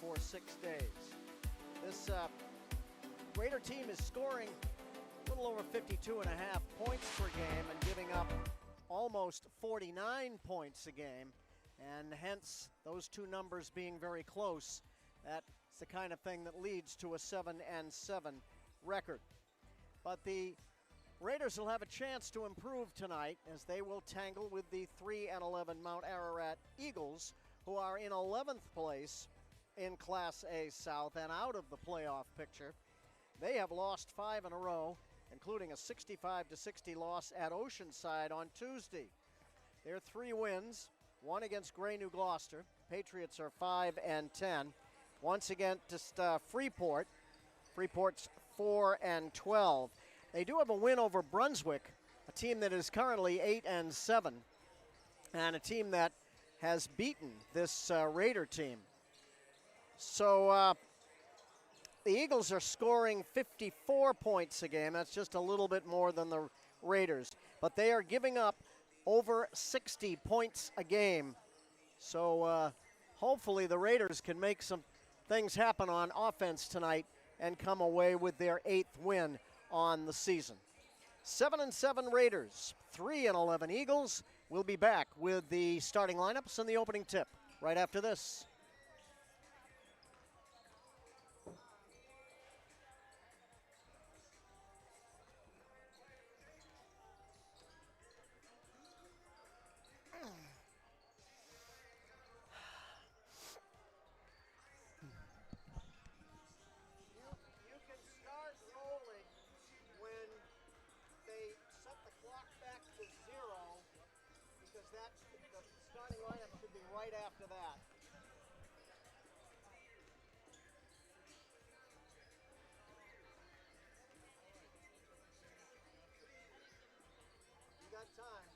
for 6 days. This Raider team is scoring a little over 52.5 points per game and giving up almost 49 points a game, and hence those two numbers being very close. That's the kind of thing that leads to a 7-7 record. But the Raiders will have a chance to improve tonight as they will tangle with the 3-11 Mount Ararat Eagles, who are in 11th place in Class A South and out of the playoff picture. They have lost 5 in a row, including a 65-60 loss at Oceanside on Tuesday. Their 3 wins, one against Gray New Gloucester. Patriots are 5-10. Once against Freeport. Freeport's 4-12. They do have a win over Brunswick, a team that is currently 8-7, and a team that has beaten this Raider team. So the Eagles are scoring 54 points a game. That's just a little bit more than the Raiders. But they are giving up over 60 points a game. So hopefully the Raiders can make some things happen on offense tonight and come away with their 8th win on the season. 7-7 Raiders, 3-11 Eagles. We'll be back with the starting lineups and the opening tip right after this. The starting lineup should be right after that. You got time.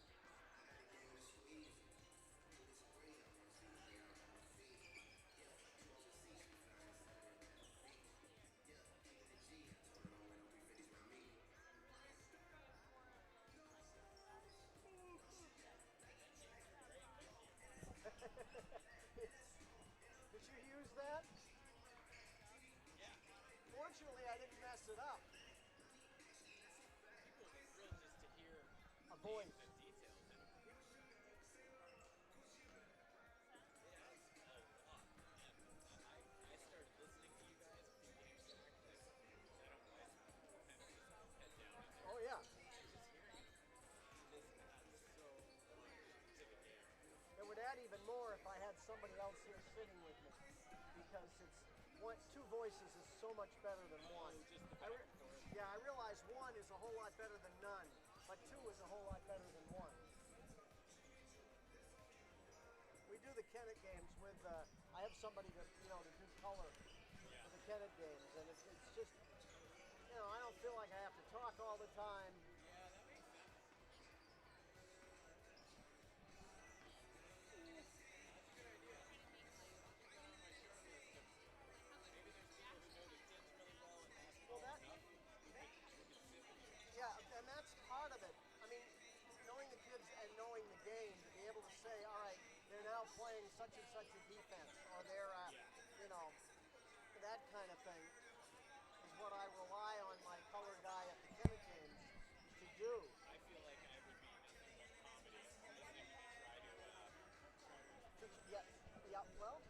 Did you use that? Yeah. Fortunately, I didn't mess it up. People would be thrilled just to hear a voice. The details in it. I started listening to you guys a few games back. I don't know. I kind of just head down in there. Oh, yeah. Just hearing this adds so much to the game. It would add even more if I had somebody else here sitting with me, because two voices is so much better than one. I realize one is a whole lot better than none, but two is a whole lot better than one. We do the Kennett games with, I have somebody to do color for the Kennett games, and it's just, I don't feel like I have to talk all the time. Yeah, that makes sense. Yeah, and that's part of it. I mean, knowing the kids and knowing the game, to be able to say, all right, they're now playing such and such a defense, or they're, that kind of thing is what I rely on my color guy at the Kennett games to do. I feel like I would be nothing but comedy listening to you try to Yeah, well.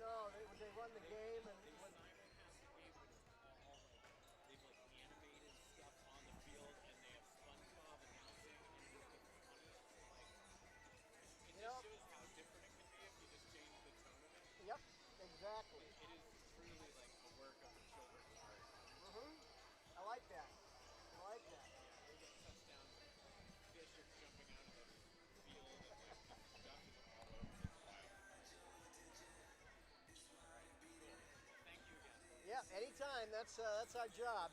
No, they run the game and they simulcast the game with all they've animated stuff on the field, and they have SpongeBob announcing, and it is the funniest. It just shows how different it could be if you just change the tone of it. Yep, exactly. It is truly like a work of the children's art. I like that. Yeah, they get touchdowns, fish are jumping out of the field, and like stuff is all over the wild. Thank you again. Yeah, anytime. That's our job.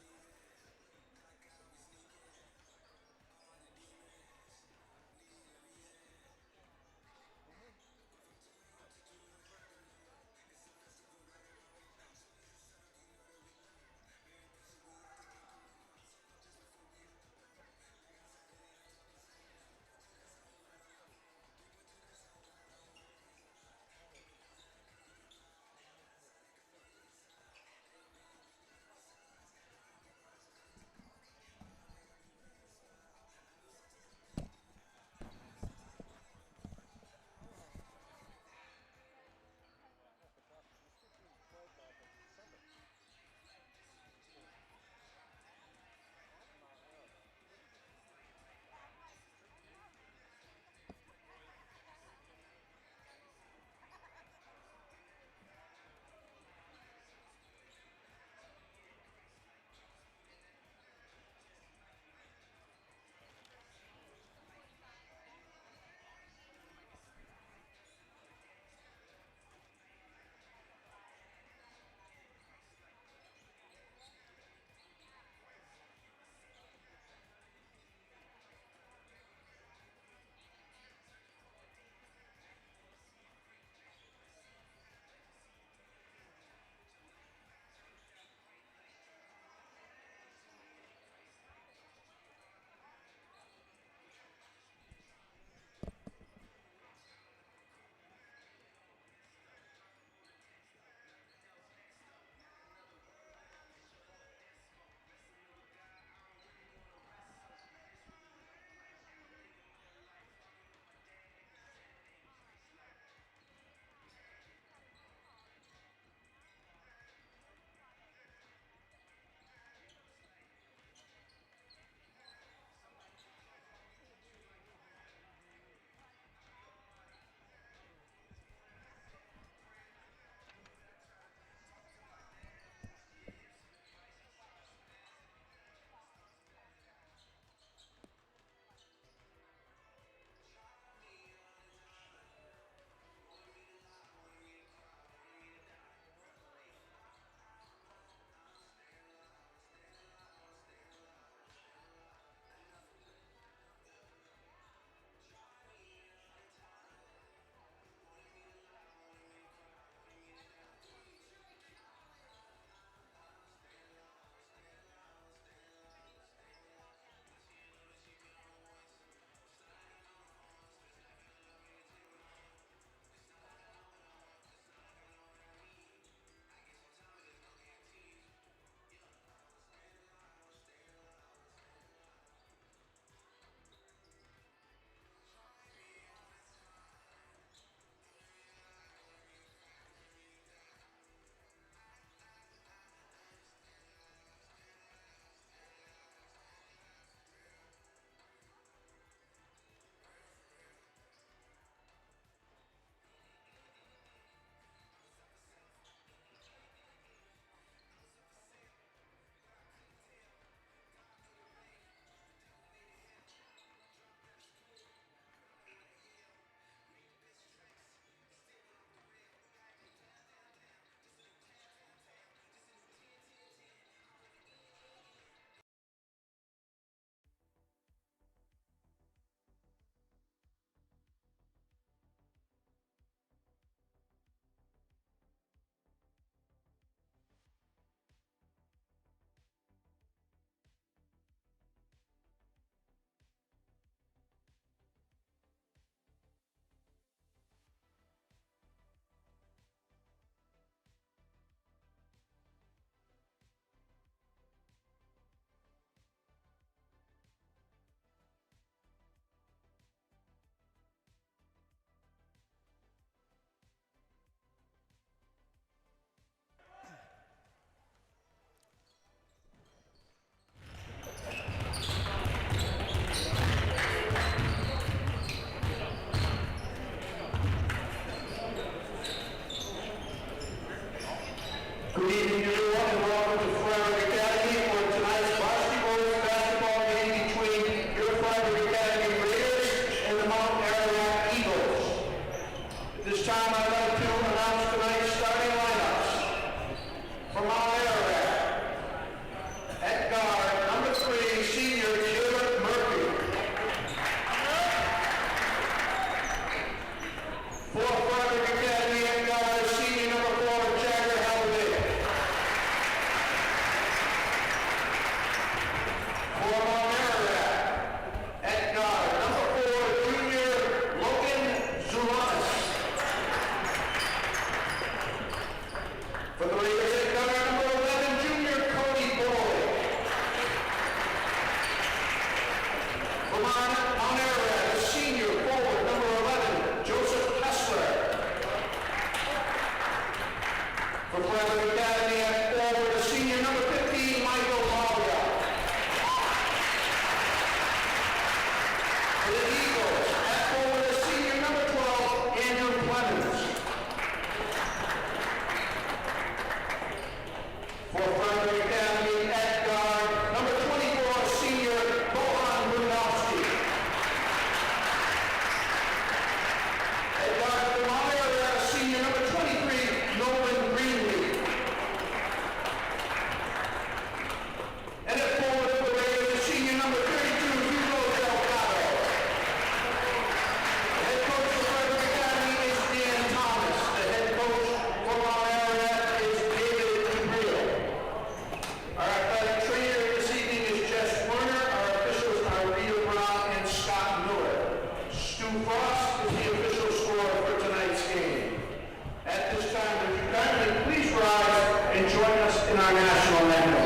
Good evening, everyone, and welcome to Frederick Academy for tonight's varsity boys basketball game between your Frederick Academy Raiders and the Mount Ararat Eagles. At this time, I'd like to announce tonight's starting lineups. For Mount Ararat, at guard, number 3, senior Caleb Murphy. For Frederick Academy, at guard, senior number 4, Jagger Halliday. For Mount Ararat, at guard, number 4, junior Logan Zulanis. For the Raiders, at guard, number 11, junior Cody Boyd. For Mount Ararat, the senior forward, number 11, Joseph Kessler. For Frederick Academy, at forward, the senior number 15, Michael Malia. For the Eagles, at forward, the senior number 12, Andrew Clemens. For Frederick Academy, at guard, number 24, senior Bohan Rudowski. At guard for Mount Ararat, senior number 23, Nolan Greenlee. And at forward for the Raiders, the senior number 32, Hugo Delgado. The head coach for Frederick Academy is Dan Thomas. The head coach for Mount Ararat is David Gabriel. Our athletic trainer this evening is Jess Werner. Our officials are Rita Brown and Scott Miller. Stu Frost is the official scorer for tonight's game. At this time, would you kindly please rise and join us in our national anthem.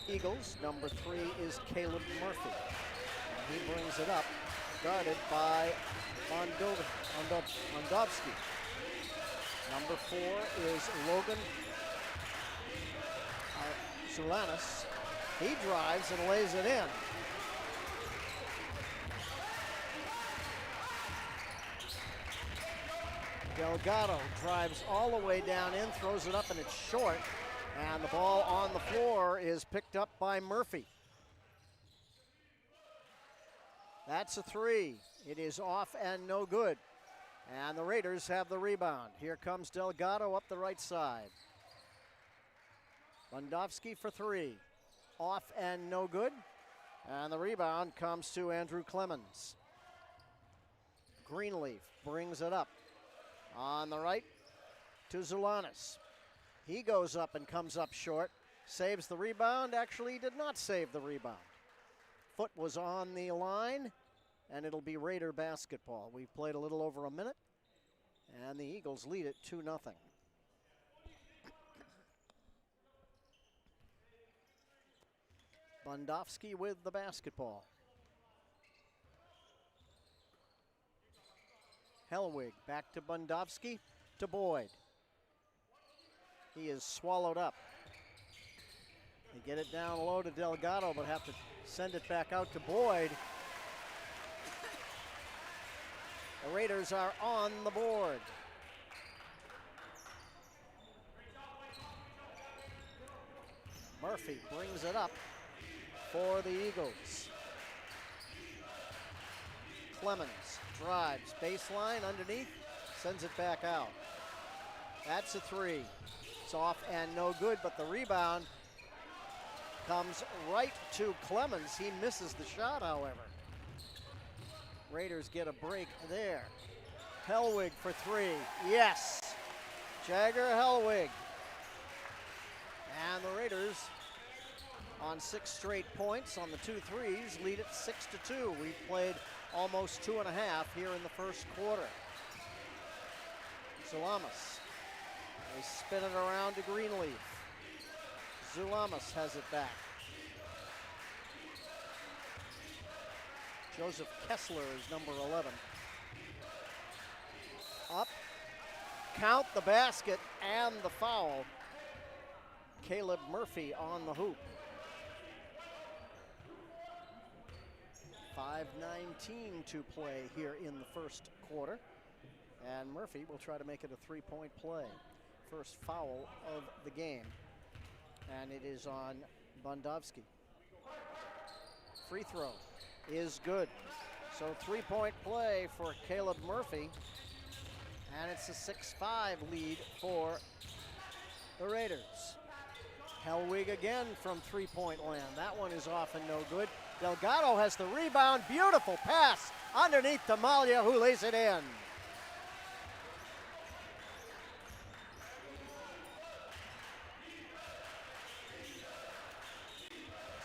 Eagles, number 3 is Caleb Murphy. He brings it up, guarded by Ondovsky. Number 4 is Logan Zulanis. He drives and lays it in. Delgado drives all the way down in, throws it up, and it's short. And the ball on the floor is picked up by Murphy. That's a three. It is off and no good. And the Raiders have the rebound. Here comes Delgado up the right side. Bundovsky for three. Off and no good. And the rebound comes to Andrew Clemens. Greenleaf brings it up. On the right to Zulanis. He goes up and comes up short. Saves the rebound. Actually, he did not save the rebound. Foot was on the line, and it'll be Raider basketball. We've played a little over a minute, and the Eagles lead it 2-0. Bundovsky with the basketball. Hellwig back to Bundovsky, to Boyd. He is swallowed up. They get it down low to Delgado, but have to send it back out to Boyd. The Raiders are on the board. Murphy brings it up for the Eagles. Clemens drives, baseline underneath, sends it back out. That's a three. It's off and no good, but the rebound comes right to Clemens. He misses the shot, however. Raiders get a break there. Hellwig for three. Yes! Jagger Hellwig. And the Raiders on 6 straight points on the 2 threes, lead it 6-2. We've played almost 2.5 here in the first quarter. Zulamas. They spin it around to Greenleaf. Zulamas has it back. Joseph Kessler is number 11. Up. Count the basket and the foul. Caleb Murphy on the hoop. 5:19 to play here in the first quarter. And Murphy will try to make it a 3-point play. First foul of the game. And it is on Bundovsky. Free throw is good. So 3-point play for Caleb Murphy. And it's a 6-5 lead for the Raiders. Hellwig again from 3-point land. That one is off and no good. Delgado has the rebound. Beautiful pass underneath to Malia, who lays it in.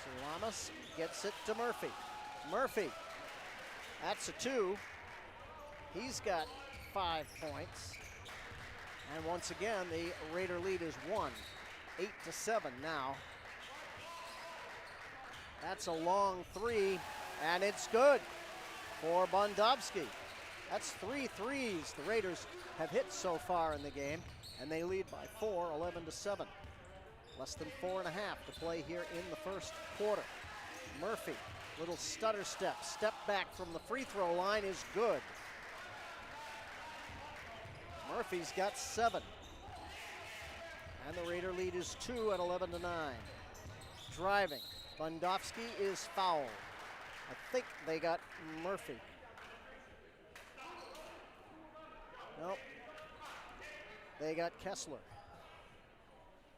Salamas gets it to Murphy. Murphy, that's a 2. He's got 5 points. And once again, the Raider lead is 1. 8-7 now. That's a long 3, and it's good for Bundovsky. That's 3 threes the Raiders have hit so far in the game, and they lead by 4, 11-7. Less than 4.5 to play here in the first quarter. Murphy, little stutter step back from the free throw line is good. Murphy's got 7. And the Raider lead is 2 at 11-9. Driving. Bundovsky is fouled. I think they got Murphy. Nope. They got Kessler.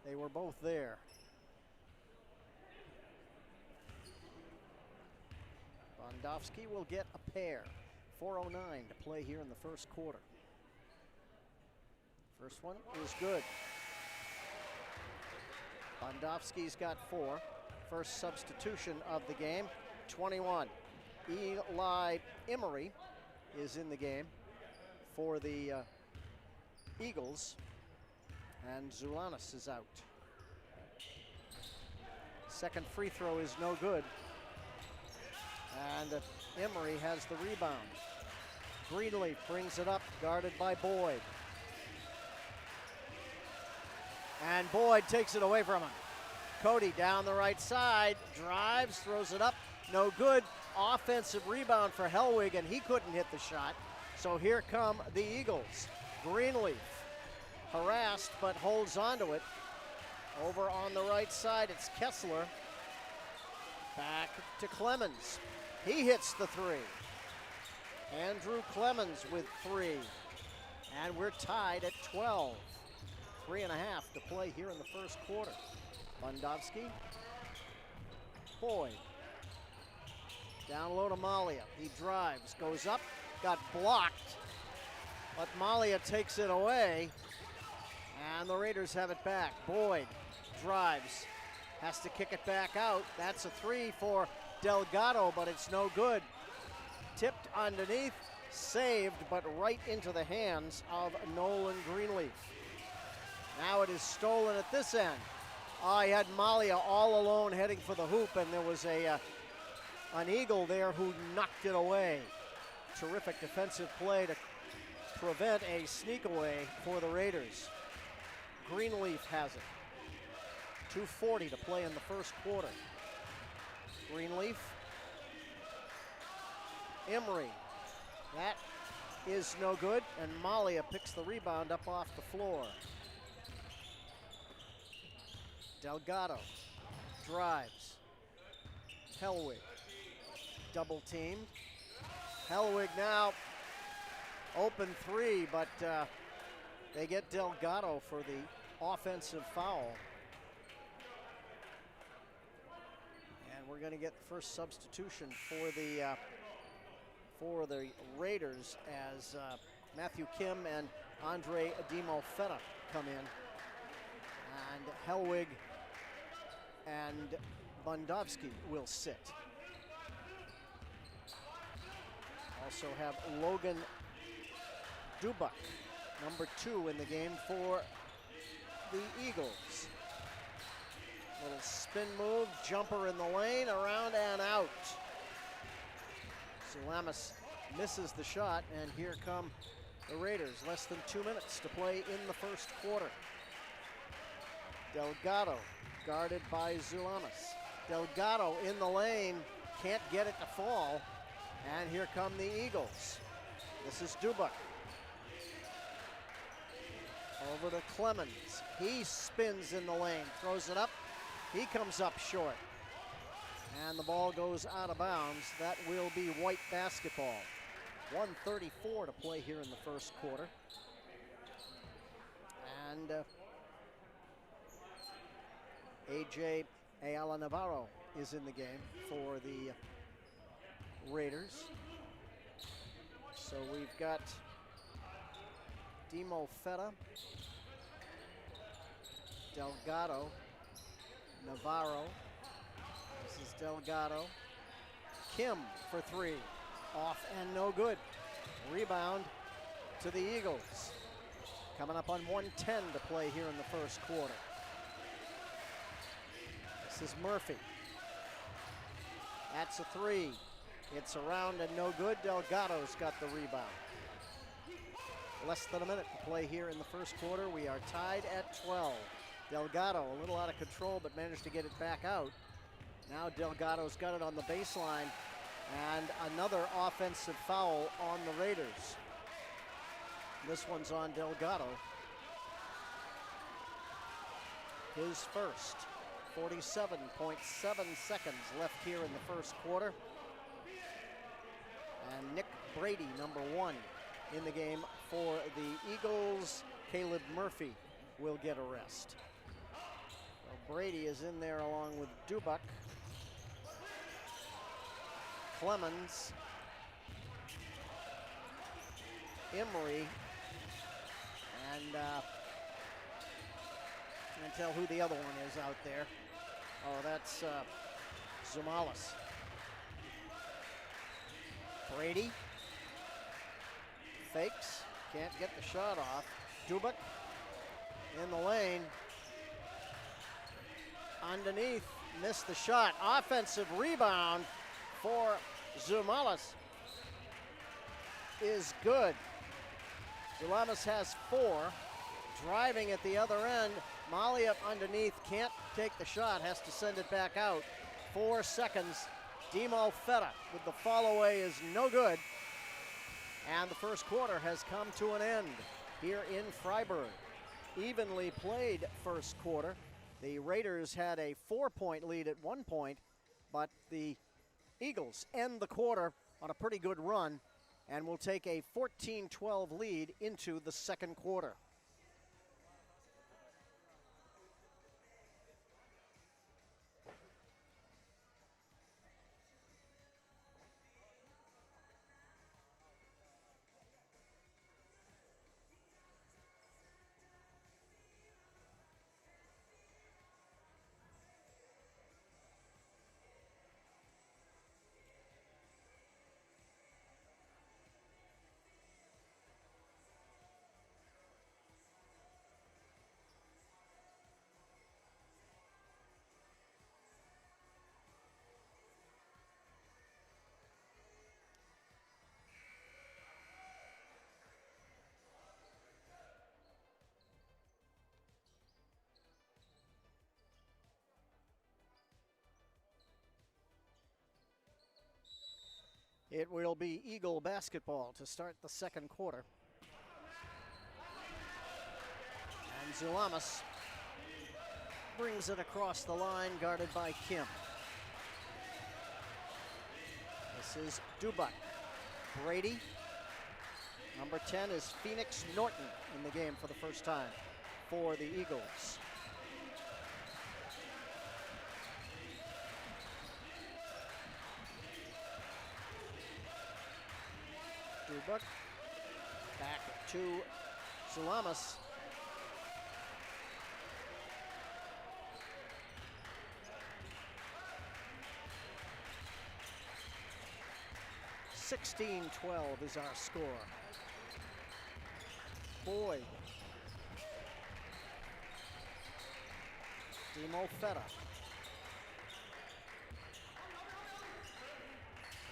They were both there. Bundovsky will get a pair. 4:09 to play here in the first quarter. First one is good. Bundovsky's got 4. First substitution of the game, 21. Eli Emery is in the game for the Eagles, and Zulanis is out. Second free throw is no good, and Emery has the rebound. Greenleaf brings it up, guarded by Boyd. And Boyd takes it away from him. Cody down the right side, drives, throws it up, no good. Offensive rebound for Hellwig, and he couldn't hit the shot. So here come the Eagles. Greenleaf harassed but holds onto it. Over on the right side, it's Kessler. Back to Clemens. He hits the three. Andrew Clemens with 3. And we're tied at 12. 3.5 to play here in the first quarter. Bondovsky. Boyd. Down low to Malia. He drives, goes up, got blocked. But Malia takes it away. And the Raiders have it back. Boyd drives, has to kick it back out. That's a 3 for Delgado, but it's no good. Tipped underneath, saved, but right into the hands of Nolan Greenleaf. Now it is stolen at this end. He had Malia all alone heading for the hoop, and there was an Eagle there who knocked it away. Terrific defensive play to prevent a sneak away for the Raiders. Greenleaf has it. 2:40 to play in the first quarter. Greenleaf. Emery. That is no good, and Malia picks the rebound up off the floor. Delgado drives. Hellwig. Double teamed. Hellwig now open 3, but they get Delgado for the offensive foul. And we're going to get the first substitution for the Raiders as Matthew Kim and Andre Dimofeta come in. And Hellwig and Bondovsky will sit. Also have Logan Dubak, number 2 in the game for the Eagles. Little spin move, jumper in the lane, around and out. Zulamis misses the shot, and here come the Raiders. Less than 2 minutes to play in the first quarter. Delgado guarded by Zulamis. Delgado in the lane, can't get it to fall, and here come the Eagles. This is Dubak. Over to Clemens. He spins in the lane, throws it up. He comes up short. And the ball goes out of bounds. That will be White basketball. 1:34 to play here in the first quarter. And A.J. Ayala Navarro is in the game for the Raiders. So we've got Dimofeta, Delgado, Navarro. This is Delgado. Kim for 3. Off and no good. Rebound to the Eagles. Coming up on 1:10 to play here in the first quarter. This is Murphy. That's a 3. It's around and no good. Delgado's got the rebound. Less than a minute to play here in the first quarter. We are tied at 12. Delgado a little out of control, but managed to get it back out. Now Delgado's got it on the baseline, and another offensive foul on the Raiders. This one's on Delgado. His first. 47.7 seconds left here in the first quarter. And Nick Brady, number 1 in the game for the Eagles. Caleb Murphy will get a rest. So Brady is in there along with Dubak. Clemens. Emery. And I can't tell who the other one is out there. Oh, that's Zumalis. Brady. Fakes. Can't get the shot off. Dubak in the lane. Underneath. Missed the shot. Offensive rebound for Zumalis is good. Zulamis has 4. Driving at the other end. Molly up underneath, can't take the shot, has to send it back out. 4 seconds. Dimofeta with the follow away is no good. And the first quarter has come to an end. here in Freiburg. Evenly played first quarter. The Raiders had a 4-point lead at one point, but the Eagles end the quarter on a pretty good run and will take a 14-12 lead into the second quarter. It will be Eagle basketball to start the second quarter. And Zulamas brings it across the line, guarded by Kim. This is Dubak. Brady. Number 10 is Phoenix Norton in the game for the first time for the Eagles. Dubak back to Zulamas. (16-12) is our score. Boyd. Demo Feta.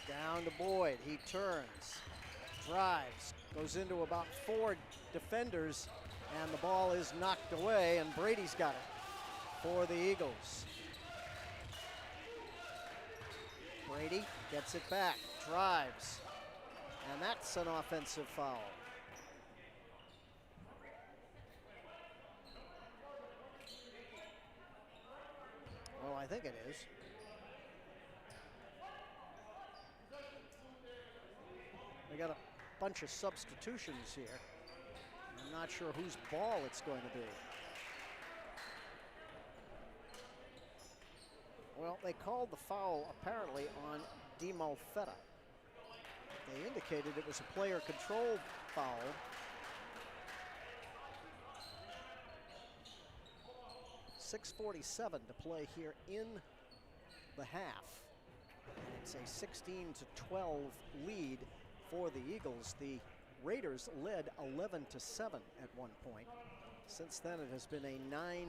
Down to Boyd. He turns. Drives, goes into about 4 defenders, and the ball is knocked away, and Brady's got it for the Eagles. Brady gets it back, drives, and that's an offensive foul. Well, I think it is. We got a bunch of substitutions here. I'm not sure whose ball it's going to be. Well, they called the foul apparently on Demo Feta. They indicated it was a player control foul. .647 to play here in the half. And it's a 16-12 lead for the Eagles. The Raiders led 11-7 at one point. Since then, it has been a 9-2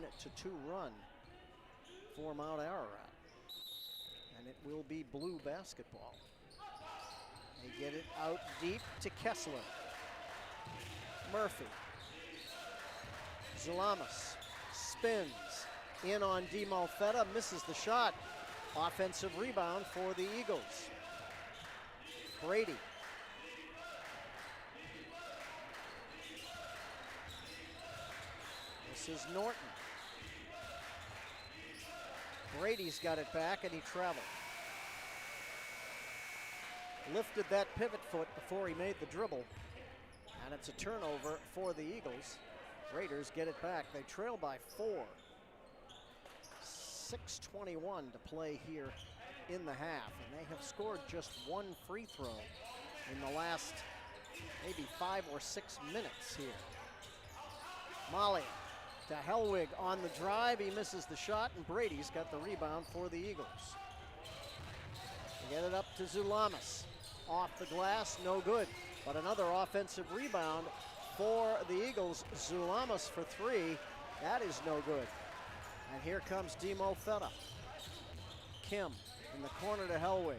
run for Mount Ararat. And it will be blue basketball. They get it out deep to Kessler. Murphy. Zulamas spins in on Demo Feta, misses the shot. Offensive rebound for the Eagles. Brady. This is Norton. Brady's got it back, and he traveled. Lifted that pivot foot before he made the dribble, and it's a turnover for the Eagles. Raiders get it back. They trail by 4. 6:21 to play here in the half, and they have scored just one free throw in the last maybe 5 or 6 minutes here. Molly to Hellwig on the drive. He misses the shot, and Brady's got the rebound for the Eagles. They get it up to Zulamas. Off the glass, no good. But another offensive rebound for the Eagles. Zulamas for 3. That is no good. And here comes Demo Feta. Kim in the corner to Hellwig.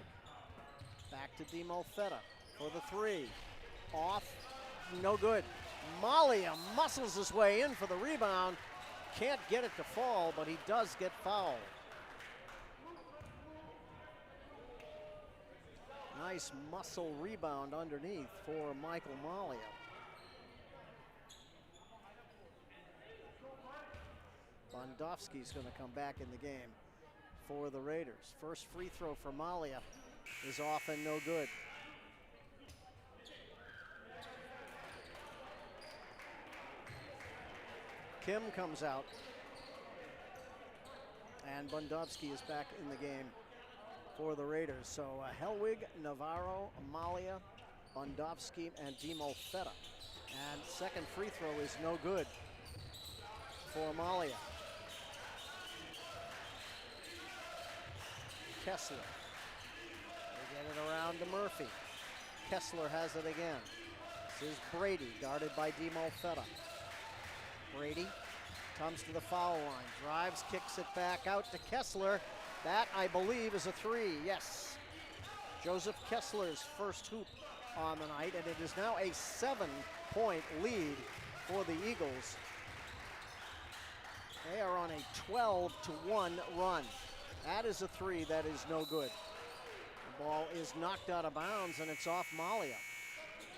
Back to Demo Feta for the 3. Off, no good. Malia muscles his way in for the rebound. Can't get it to fall, but he does get fouled. Nice muscle rebound underneath for Michael Malia. Bondovsky's going to come back in the game for the Raiders. First free throw for Malia is off and no good. Kim comes out, and Bondovsky is back in the game for the Raiders. So Helwig, Navarro, Malia, Bondovsky, and Demo Feta. And second free throw is no good for Malia. Kessler. They get it around to Murphy. Kessler has it again. This is Brady, guarded by Demo Feta. Brady comes to the foul line, drives, kicks it back out to Kessler. That, I believe, is a three, yes. Joseph Kessler's first hoop on the night, and it is now a 7-point lead for the Eagles. They are on a 12-1 run. That is a three that is no good. The ball is knocked out of bounds, and it's off Malia.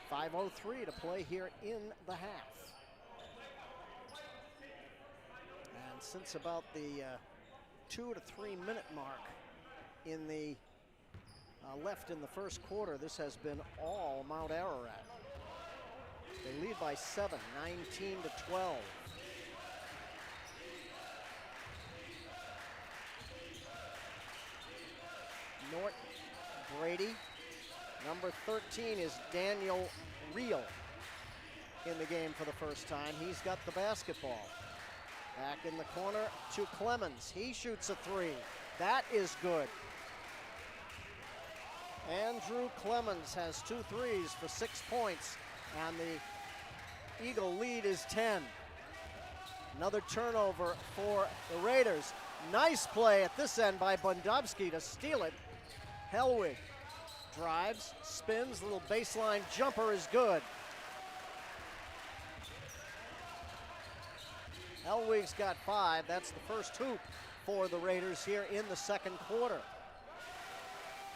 5:03 to play here in the half. And since about the 2 to 3 minute mark in the left in the first quarter, this has been all Mount Ararat. They lead by 7, 19-12. Norton, Brady. Number 13 is Daniel Reel in the game for the first time. He's got the basketball. Back in the corner to Clemens. He shoots a three. That is good. Andrew Clemens has 2 threes for 6 points, and the Eagle lead is 10. Another turnover for the Raiders. Nice play at this end by Bondovsky to steal it. Helwig drives, spins, little baseline jumper is good. Helwig's got 5. That's the first hoop for the Raiders here in the second quarter.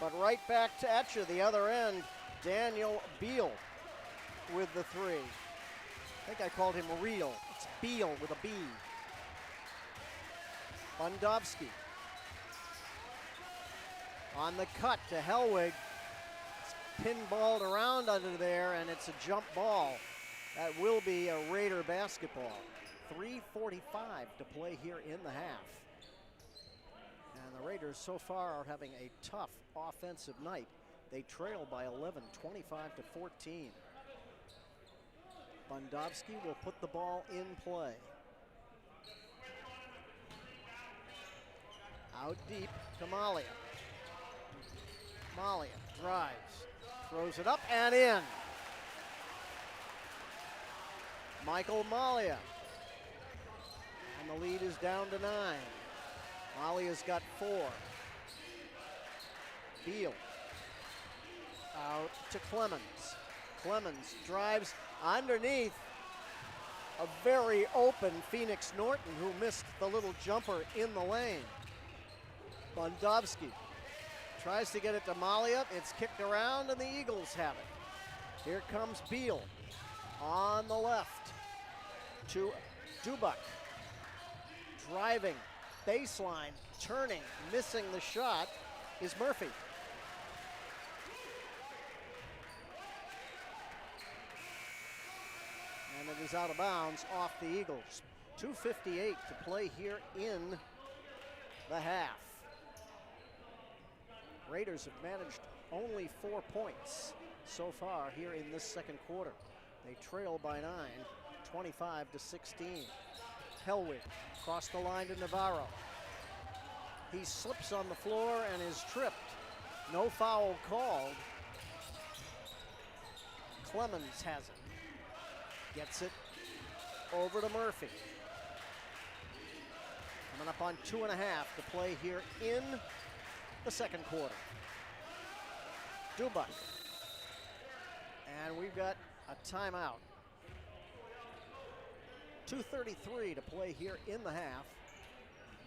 But right back at you, the other end, Daniel Beal with the three. I think I called him Reel. It's Beal with a B. Bondovsky on the cut to Helwig. It's pinballed around under there, and it's a jump ball. That will be a Raider basketball. 3:45 to play here in the half. And the Raiders so far are having a tough offensive night. They trail by 11, 25-14. Bondovsky will put the ball in play. Out deep to Malia. Malia drives, throws it up and in. Michael Malia. And the lead is down to 9. Malia's got 4. Beal out to Clemens. Clemens drives underneath a very open Phoenix Norton, who missed the little jumper in the lane. Bondovsky tries to get it to Malia. It's kicked around and the Eagles have it. Here comes Beal on the left to Dubak. Driving, baseline, turning, missing the shot is Murphy. And it is out of bounds off the Eagles. 2:58 to play here in the half. Raiders have managed only 4 points so far here in this second quarter. They trail by 9, 25-16. Helwig across the line to Navarro. He slips on the floor and is tripped. No foul called. Clemens has it. Gets it over to Murphy. Coming up on 2.5 to play here in the second quarter. Dubak. And we've got a timeout. 2:33 to play here in the half.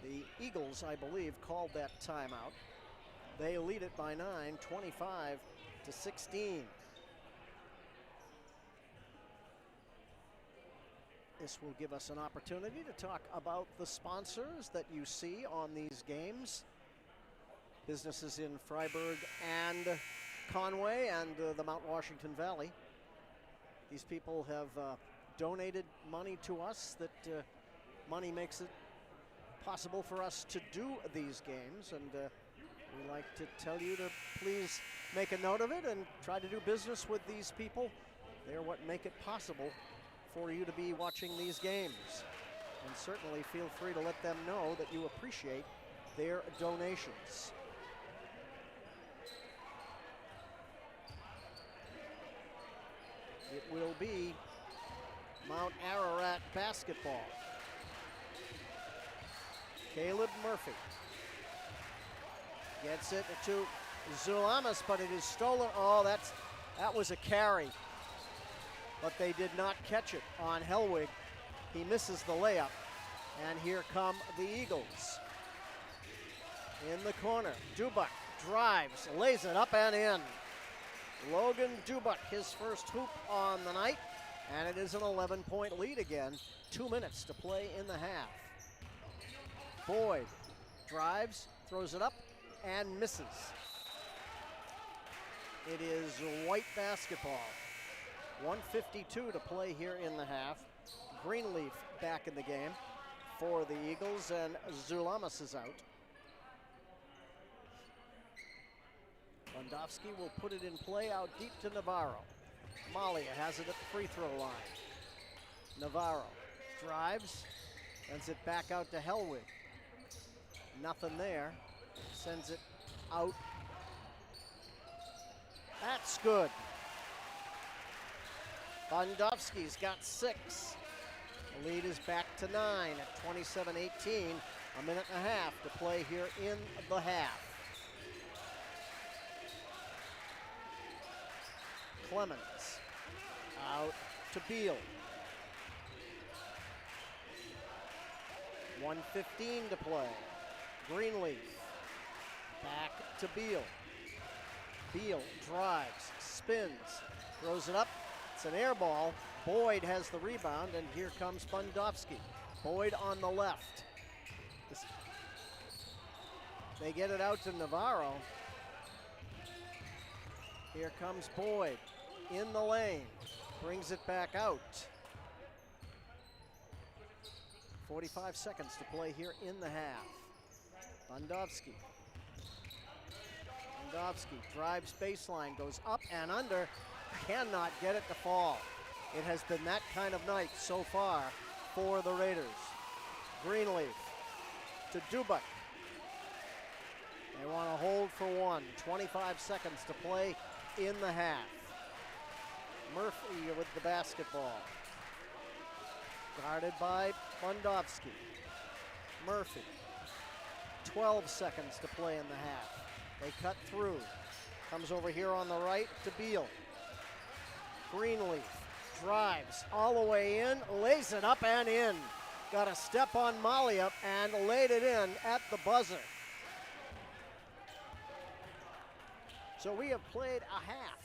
The Eagles, I believe, called that timeout. They lead it by 9, 25-16. This will give us an opportunity to talk about the sponsors that you see on these games. Businesses in Freiburg and Conway and the Mount Washington Valley. These people have donated money to us. That money makes it possible for us to do these games, and we like to tell you to please make a note of it and try to do business with these people. They're what make it possible for you to be watching these games. And certainly feel free to let them know that you appreciate their donations. It will be Mount Ararat basketball. Caleb Murphy gets it to Zulamas, but it is stolen. Oh, that was a carry, but they did not catch it on Hellwig. He misses the layup, and here come the Eagles. In the corner, Dubak drives, lays it up and in. Logan Dubak, his first hoop on the night, and it is an 11-point lead again. 2 minutes to play in the half. Boyd drives, throws it up, and misses. It is White basketball. 1:52 to play here in the half. Greenleaf back in the game for the Eagles, and Zulamas is out. Lewandowski will put it in play out deep to Navarro. Malia has it at the free throw line. Navarro drives, sends it back out to Hellwig. Nothing there. Sends it out. That's good. Lewandowski's got 6. The lead is back to 9 at 27-18. A minute and a half to play here in the half. Clemens out to Beal. 1:15 to play. Greenleaf back to Beal. Beal drives, spins, throws it up. It's an air ball. Boyd has the rebound, and here comes Bundowski. Boyd on the left. They get it out to Navarro. Here comes Boyd in the lane. Brings it back out. 45 seconds to play here in the half. Bundowski. Bundowski drives baseline, goes up and under. Cannot get it to fall. It has been that kind of night so far for the Raiders. Greenleaf to Dubak. They want to hold for one. 25 seconds to play in the half. Murphy with the basketball. Guarded by Bundowski. Murphy. 12 seconds to play in the half. They cut through. Comes over here on the right to Beal. Greenleaf drives all the way in, lays it up and in. Got a step on Malia and laid it in at the buzzer. So we have played a half.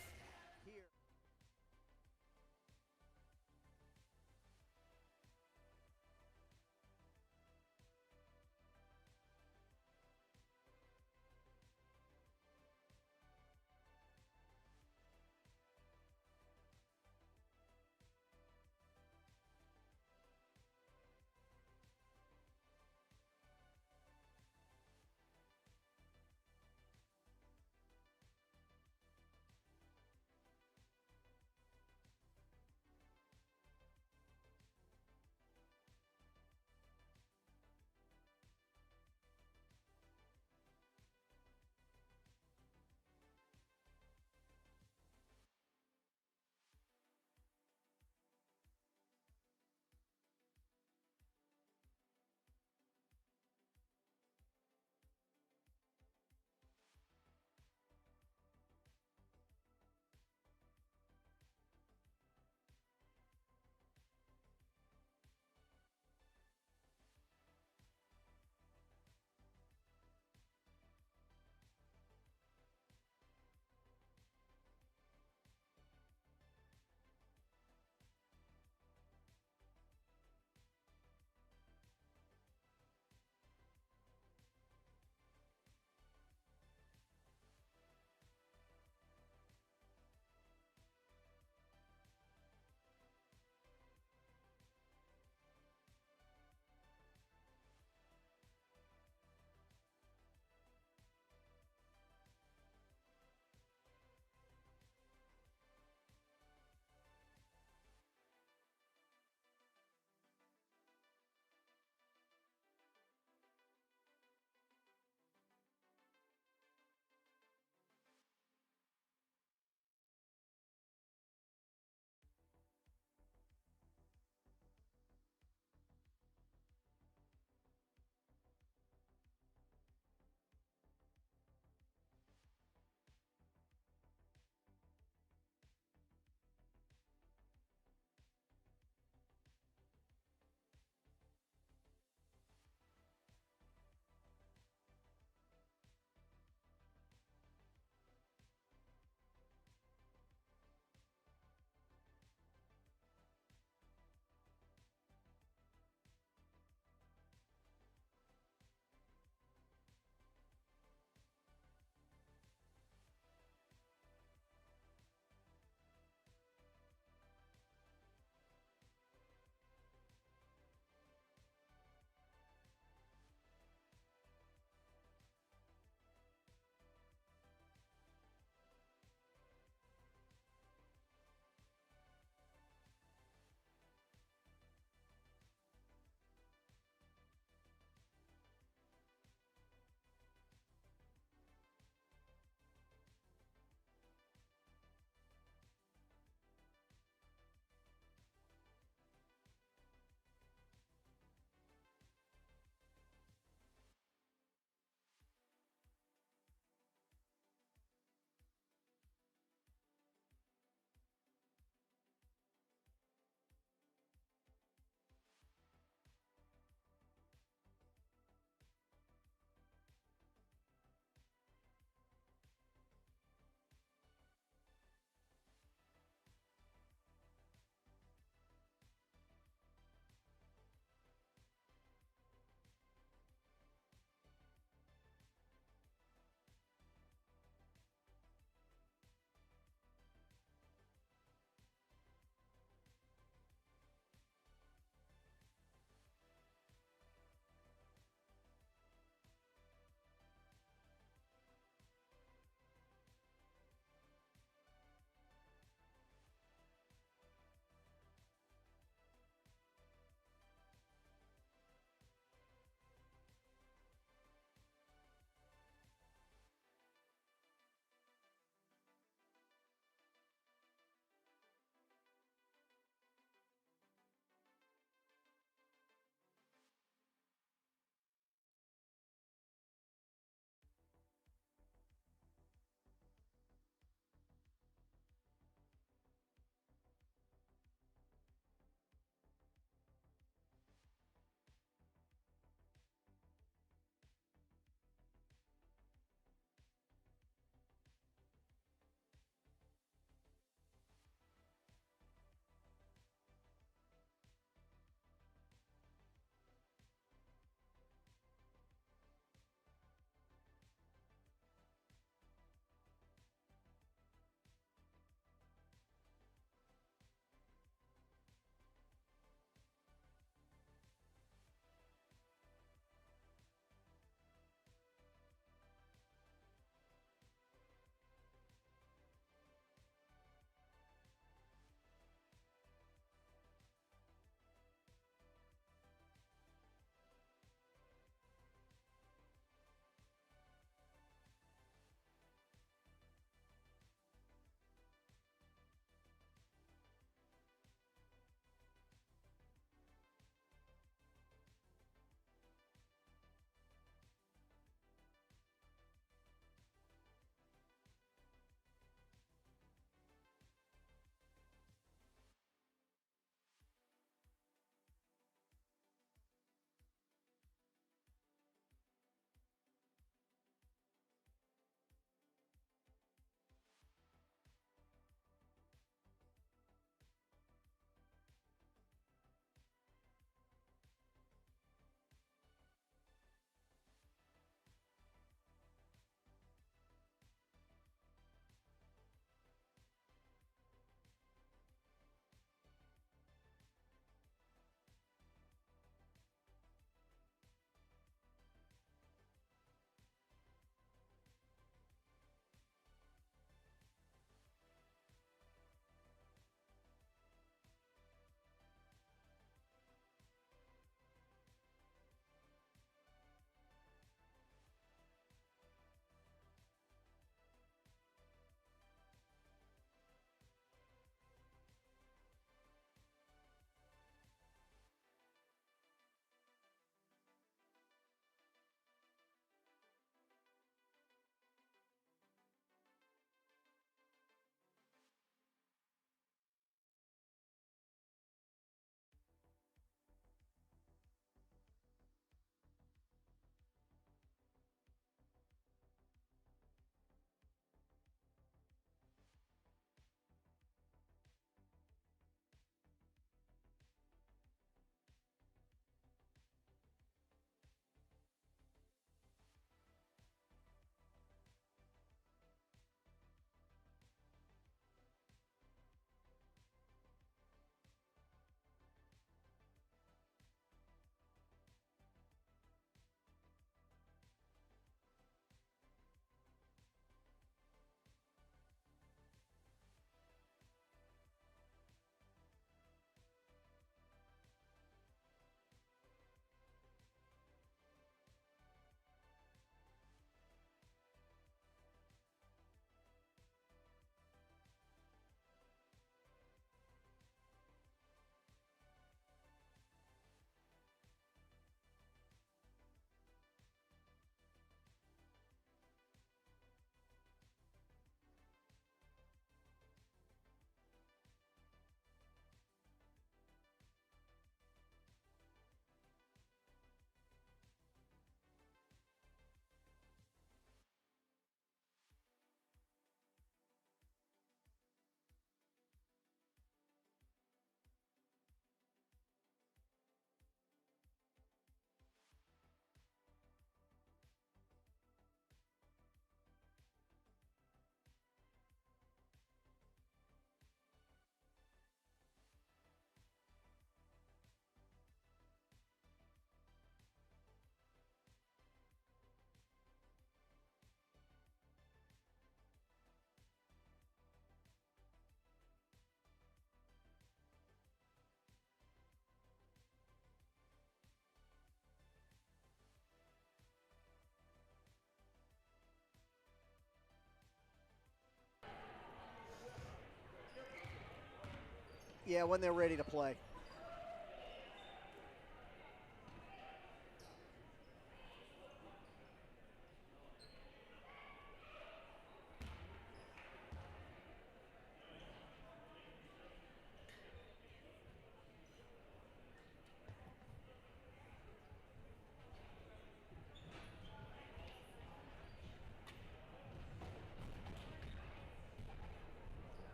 Yeah, when they're ready to play.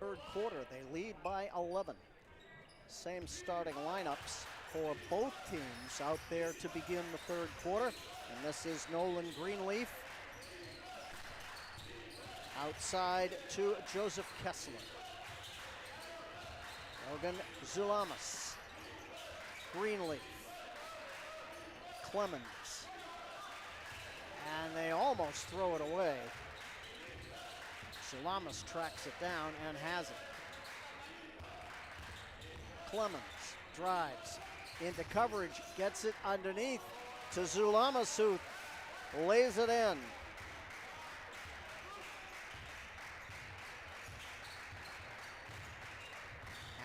Third quarter, they lead by 11. Same starting lineups for both teams out there to begin the third quarter. And this is Nolan Greenleaf. Outside to Joseph Kessler. Logan Zulamas. Greenleaf. Clemens. And they almost throw it away. Zulamas tracks it down and has it. Clemens drives into coverage, gets it underneath to Zulamas, who lays it in.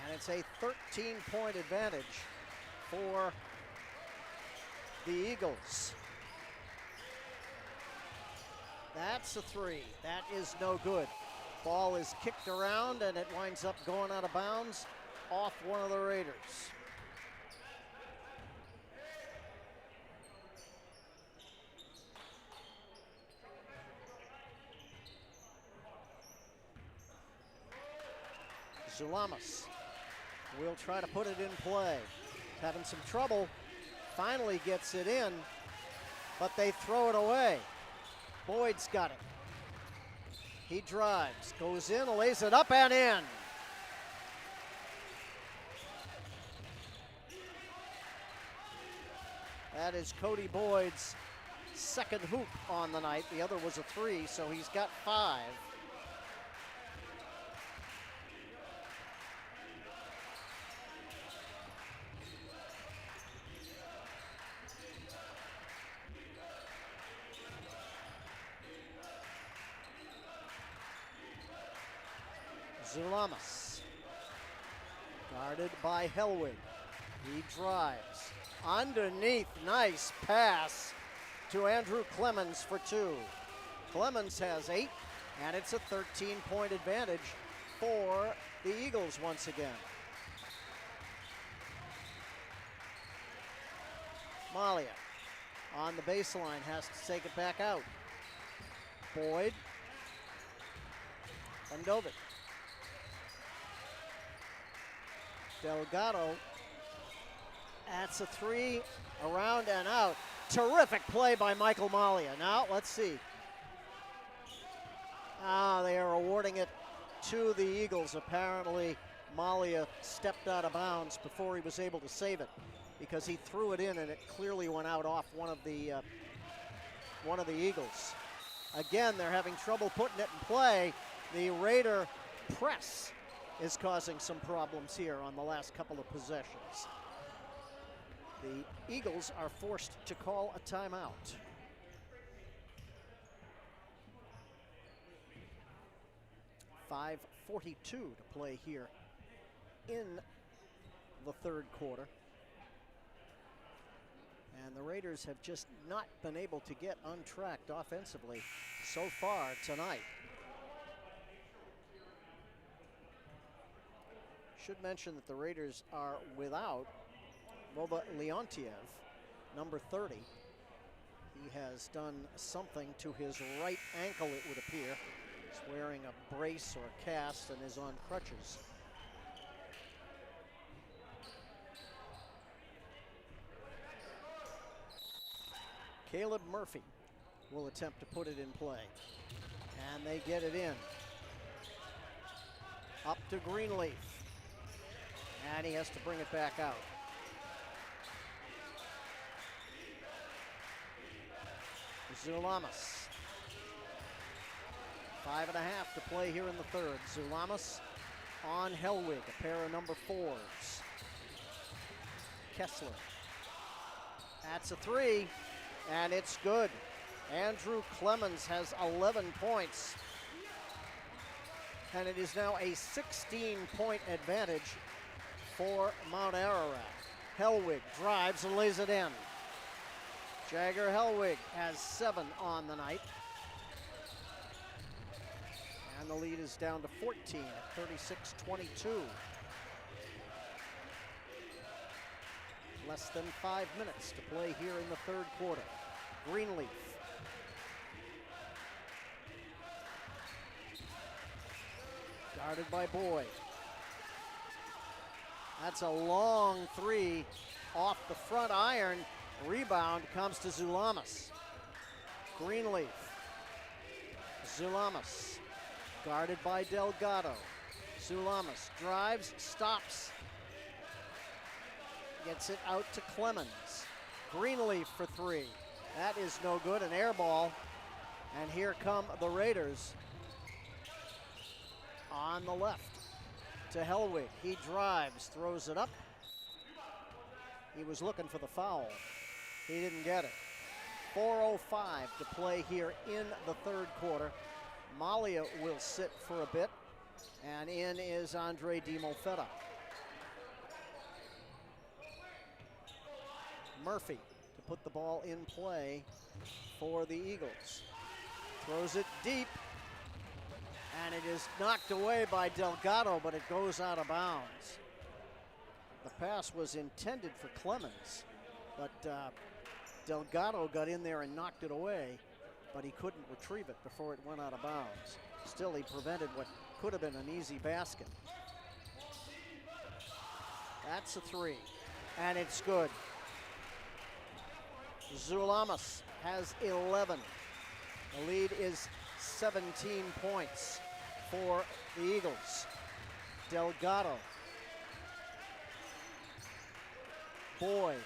And it's a 13-point advantage for the Eagles. That's a three. That is no good. Ball is kicked around and it winds up going out of bounds off one of the Raiders. Zulamas will try to put it in play. Having some trouble. Finally gets it in, but they throw it away. Boyd's got it. He drives, goes in, lays it up and in. That is Cody Boyd's second hoop on the night. The other was a three, so he's got 5. Zulamas, guarded by Hellwig. He drives underneath, nice pass to Andrew Clemens for 2. Clemens has 8, and it's a 13-point advantage for the Eagles once again. Malia on the baseline has to take it back out. Boyd, Vandovic. Delgado, that's a 3, around and out. Terrific play by Michael Malia. Now, let's see. They are awarding it to the Eagles. Apparently, Malia stepped out of bounds before he was able to save it because he threw it in and it clearly went out off one of the Eagles. Again, they're having trouble putting it in play. The Raider press is causing some problems here on the last couple of possessions. The Eagles are forced to call a timeout. .5:42 to play here in the third quarter. And the Raiders have just not been able to get untracked offensively so far tonight. Should mention that the Raiders are without Roba Leontiev, number 30. He has done something to his right ankle, it would appear. He's wearing a brace or a cast and is on crutches. Caleb Murphy will attempt to put it in play. And they get it in. Up to Greenleaf. And he has to bring it back out. Zulamas. 5.5 to play here in the third. Zulamas on Hellwig, a pair of number 4s. Kessler. That's a 3, and it's good. Andrew Clemens has 11 points. And it is now a 16-point advantage for Mount Ararat. Hellwig drives and lays it in. Jagger Hellwig has 7 on the night. And the lead is down to 14 at 36-22. Less than 5 minutes to play here in the third quarter. Greenleaf. Guarded by Boyd. That's a long 3 off the front iron. Rebound comes to Zulamas. Greenleaf. Zulamas. Guarded by Delgado. Zulamas drives, stops. Gets it out to Clemens. Greenleaf for 3. That is no good, an air ball. And here come the Raiders on the left to Hellwig. He drives, throws it up. He was looking for the foul. He didn't get it. 4:05 to play here in the third quarter. Malia will sit for a bit, and in is Andre DiMolfetta. Murphy to put the ball in play for the Eagles. Throws it deep, and it is knocked away by Delgado, but it goes out of bounds. The pass was intended for Clemens, but Delgado got in there and knocked it away, but he couldn't retrieve it before it went out of bounds. Still, he prevented what could have been an easy basket. That's a 3, and it's good. Zulamas has 11. The lead is 17 points for the Eagles. Delgado. Boyd.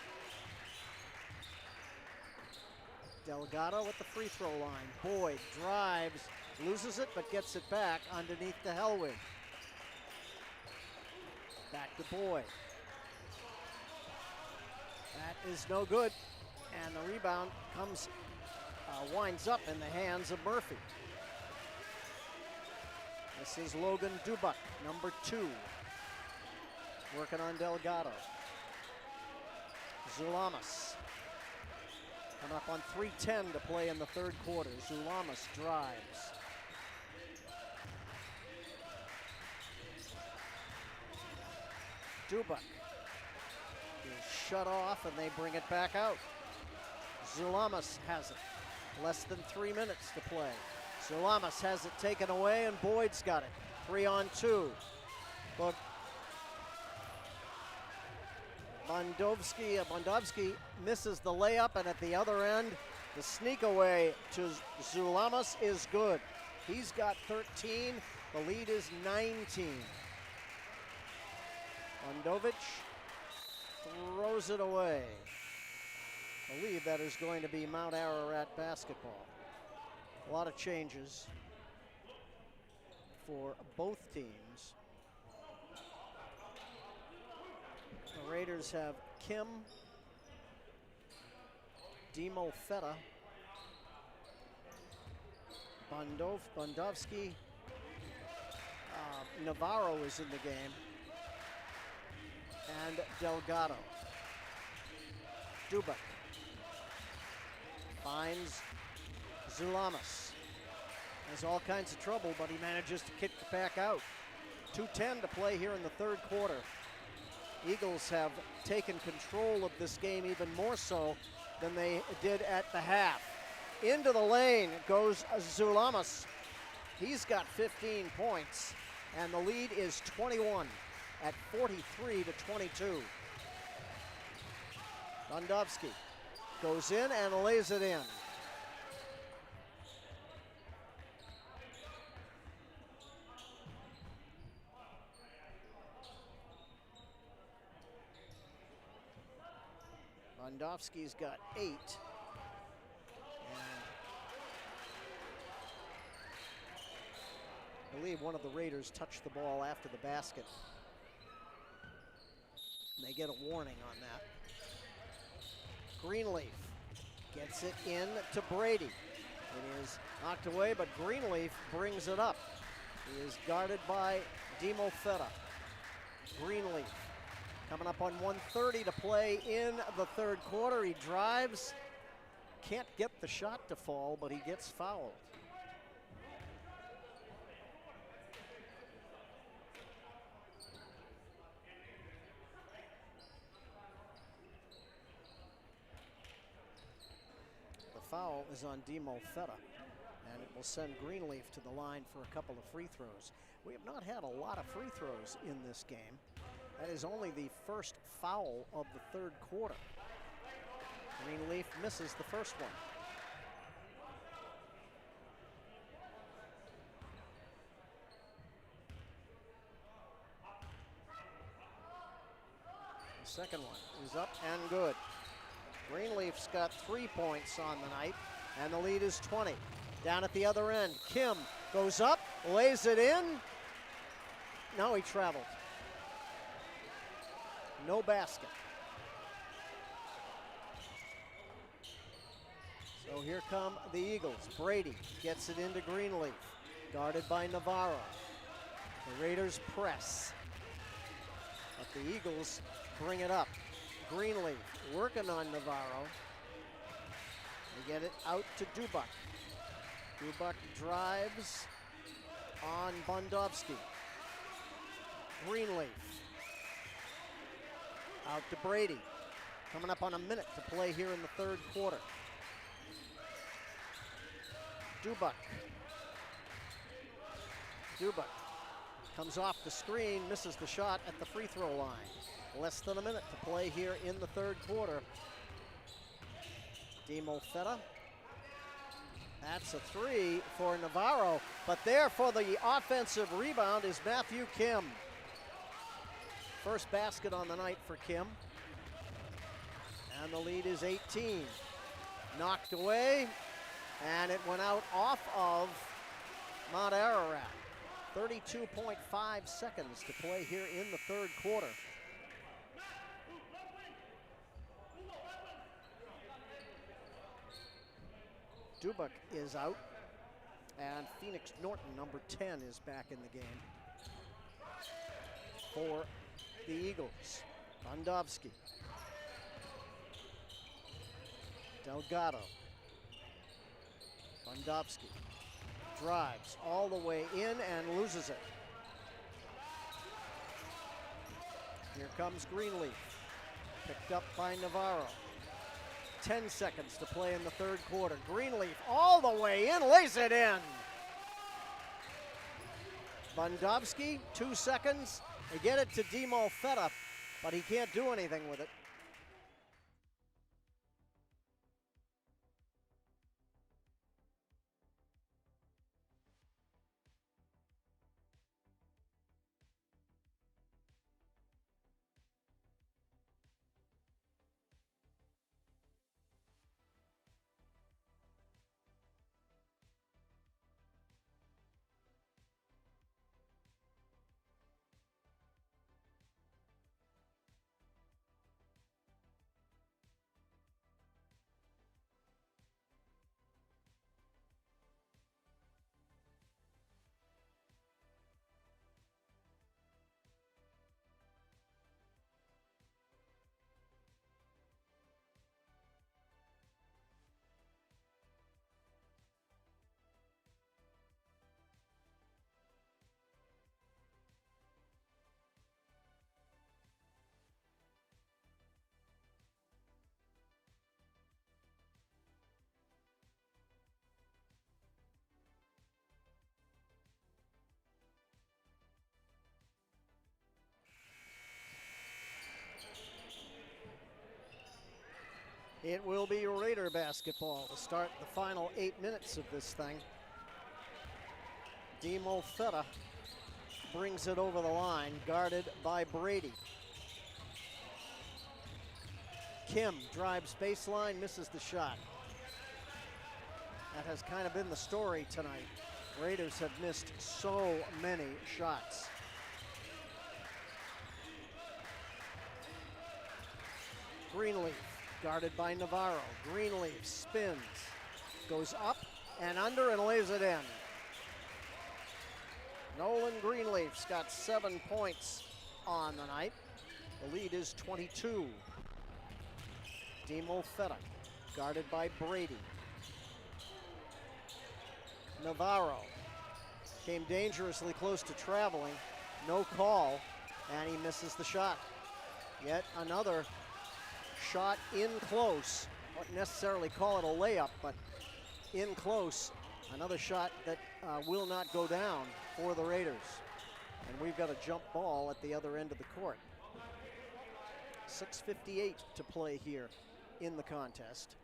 Delgado at the free throw line. Boyd drives, loses it, but gets it back underneath the Hellwig. Back to Boyd. That is no good, and the rebound comes, winds up in the hands of Murphy. This is Logan Dubuck, number 2, working on Delgado. Zulamas. Coming up on 3:10 to play in the third quarter. Zulamas drives. Dubuck is shut off, and they bring it back out. Zulamas has it. Less than 3 minutes to play. Zulamas has it taken away, and Boyd's got it. 3-on-2. But Bondovsky misses the layup, and at the other end, the sneak away to Zulamas is good. He's got 13. The lead is 19. Bondovic throws it away. I believe that is going to be Mount Ararat basketball. A lot of changes for both teams. The Raiders have Kim, DiMolfetta, Bondovsky, Navarro is in the game, and Delgado. Dubuck finds Zulamas. Has all kinds of trouble, but he manages to kick it back out. 2:10 to play here in the third quarter. Eagles have taken control of this game even more so than they did at the half. Into the lane goes Zulamas. He's got 15 points, and the lead is 21 at 43-22. Bondovsky goes in and lays it in. Bondovsky's got 8. I believe one of the Raiders touched the ball after the basket. They get a warning on that. Greenleaf gets it in to Brady. It is knocked away, but Greenleaf brings it up. He is guarded by Demo Feta. Greenleaf coming up on 1:30 to play in the third quarter. He drives, can't get the shot to fall, but he gets fouled. Foul is on Demo Feta, and it will send Greenleaf to the line for a couple of free throws. We have not had a lot of free throws in this game. That is only the first foul of the third quarter. Greenleaf misses the first one. The second one is up and good. Greenleaf's got 3 points on the night, and the lead is 20. Down at the other end, Kim goes up, lays it in. No, he traveled. No basket. So here come the Eagles. Brady gets it into Greenleaf, guarded by Navarro. The Raiders press, but the Eagles bring it up. Greenleaf working on Navarro. They get it out to Dubak. Dubak drives on Bondovsky. Greenleaf out to Brady. Coming up on a minute to play here in the third quarter. Dubak comes off the screen, misses the shot at the free throw line. Less than a minute to play here in the third quarter. Demo Feta. That's a 3 for Navarro, but there for the offensive rebound is Matthew Kim. First basket on the night for Kim. And the lead is 18. Knocked away, and it went out off of Mount Ararat. 32.5 seconds to play here in the third quarter. Dubak is out, and Phoenix Norton, number 10, is back in the game for the Eagles. Bondovsky. Delgado. Bondovsky drives all the way in and loses it. Here comes Greenleaf, picked up by Navarro. 10 seconds to play in the third quarter. Greenleaf all the way in, lays it in. Bondovsky, 2 seconds. They get it to Demo Feta, but he can't do anything with it. It will be Raider basketball to start the final 8 minutes of this thing. Demo Feta brings it over the line, guarded by Brady. Kim drives baseline, misses the shot. That has kind of been the story tonight. Raiders have missed so many shots. Greenleaf, guarded by Navarro. Greenleaf spins, goes up and under and lays it in. Nolan Greenleaf's got 7 points on the night. The lead is 22. Demo Feta, guarded by Brady. Navarro came dangerously close to traveling. No call, and he misses the shot. Yet another shot in close. Wouldn't necessarily call it a layup, but in close. Another shot that will not go down for the Raiders. And we've got a jump ball at the other end of the court. 6:58 to play here in the contest.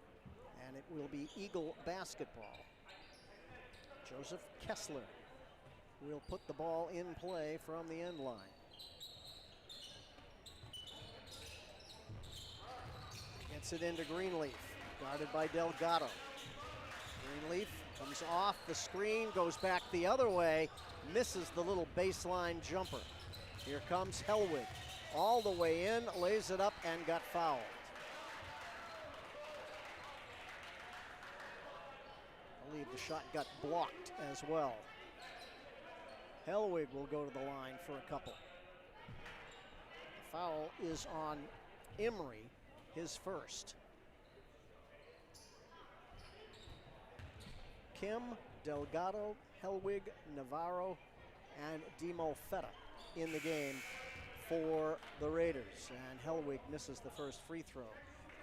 And it will be Eagle basketball. Joseph Kessler will put the ball in play from the end line. Gets it into Greenleaf, guarded by Delgado. Greenleaf comes off the screen, goes back the other way, misses the little baseline jumper. Here comes Hellwig, all the way in, lays it up and got fouled. I believe the shot got blocked as well. Hellwig will go to the line for a couple. The foul is on Emery, his first. Kim, Delgado, Hellwig, Navarro, and Demo Feta in the game for the Raiders. And Hellwig misses the first free throw.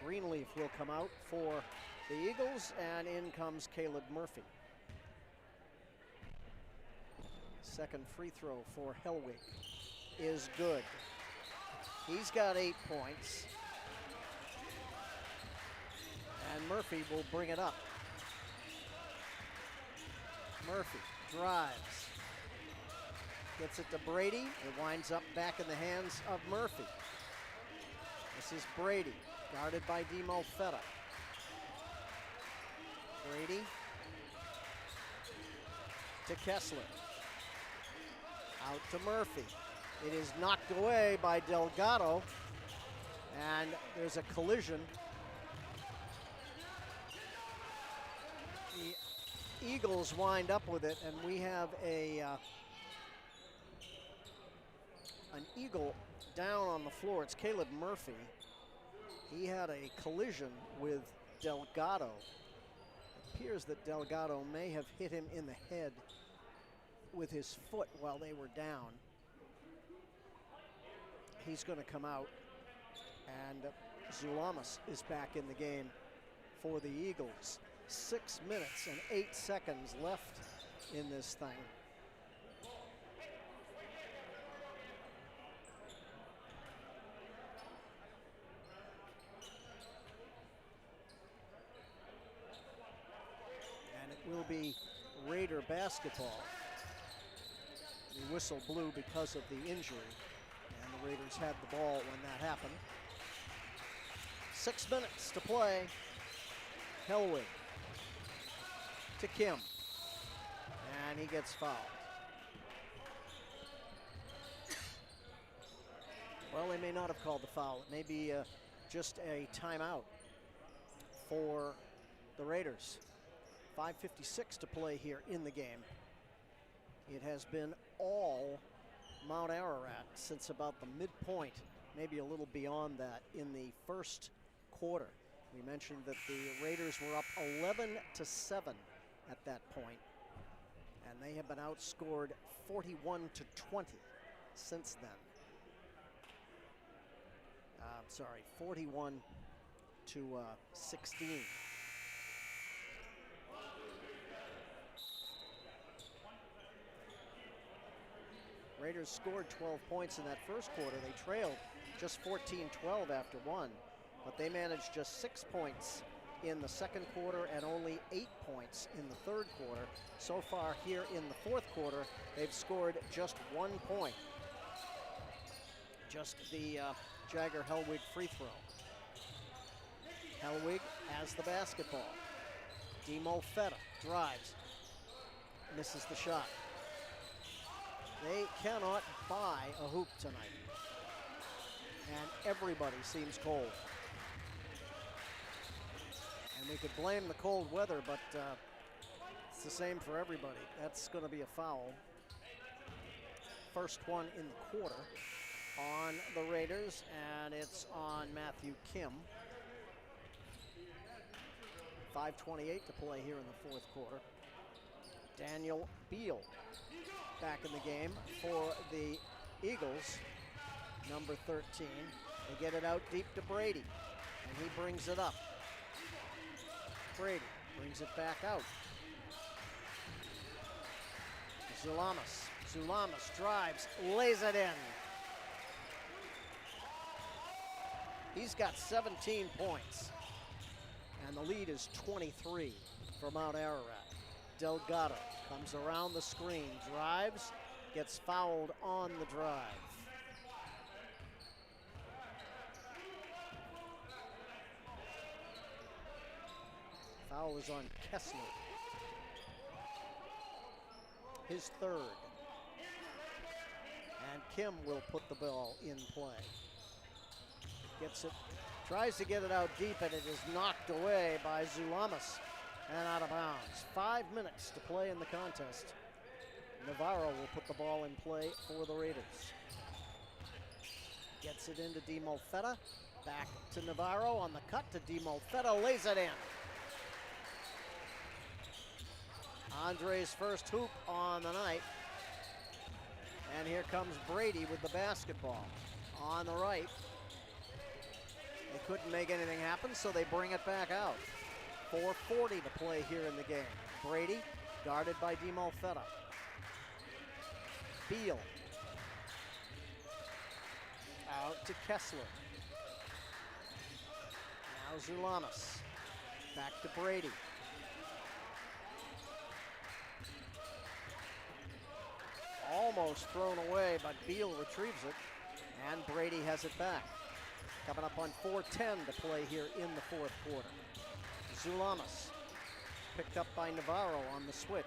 Greenleaf will come out for the Eagles, and in comes Caleb Murphy. Second free throw for Hellwig is good. He's got 8 points. And Murphy will bring it up. Murphy drives. Gets it to Brady. It winds up back in the hands of Murphy. This is Brady, guarded by Demo Feta. Brady to Kessler. Out to Murphy. It is knocked away by Delgado. And there's a collision. The Eagles wind up with it, and we have an Eagle down on the floor. It's Caleb Murphy. He had a collision with Delgado. It appears that Delgado may have hit him in the head with his foot while they were down. He's going to come out, and Zulamas is back in the game for the Eagles. 6 minutes and 8 seconds left in this thing. And it will be Raider basketball. The whistle blew because of the injury, and the Raiders had the ball when that happened. 6 minutes to play. Hellwig to Kim, and he gets fouled. Well, they may not have called the foul. It may be just a timeout for the Raiders. 5:56 to play here in the game. It has been all Mount Ararat since about the midpoint, maybe a little beyond that, in the first quarter. We mentioned that the Raiders were up 11-7 at that point, and they have been outscored 41-20 since then. 41-16. Raiders scored 12 points in that first quarter. They trailed just 14-12 after one. but they managed just 6 points in the second quarter and only 8 points in the third quarter. So far here in the fourth quarter, they've scored just 1 point. Just the Jagger Hellwig free throw. Hellwig has the basketball. Demo Feta drives, misses the shot. They cannot buy a hoop tonight. And everybody seems cold. And we could blame the cold weather, but it's the same for everybody. That's going to be a foul. First one in the quarter on the Raiders, and it's on Matthew Kim. 5:28 to play here in the fourth quarter. Daniel Beal back in the game for the Eagles, number 13. They get it out deep to Brady, and he brings it up. Brady brings it back out. Zulamas drives, lays it in. He's got 17 points, and the lead is 23 for Mount Ararat. Delgado comes around the screen, drives, gets fouled on the drive. Foul is on Kessler. His third. And Kim will put the ball in play. Gets it, tries to get it out deep, and it is knocked away by Zulamas and out of bounds. 5 minutes to play in the contest. Navarro will put the ball in play for the Raiders. Gets it into Demo Feta. Back to Navarro on the cut to Demo Feta, lays it in. Andre's first hoop on the night. And here comes Brady with the basketball on the right. They couldn't make anything happen, so they bring it back out. 4:40 to play here in the game. Brady guarded by Demo Feta. Beal out to Kessler. Now Zulamas back to Brady. Almost thrown away, but Beal retrieves it, and Brady has it back. Coming up on 4:10 to play here in the fourth quarter. Zulamas picked up by Navarro on the switch.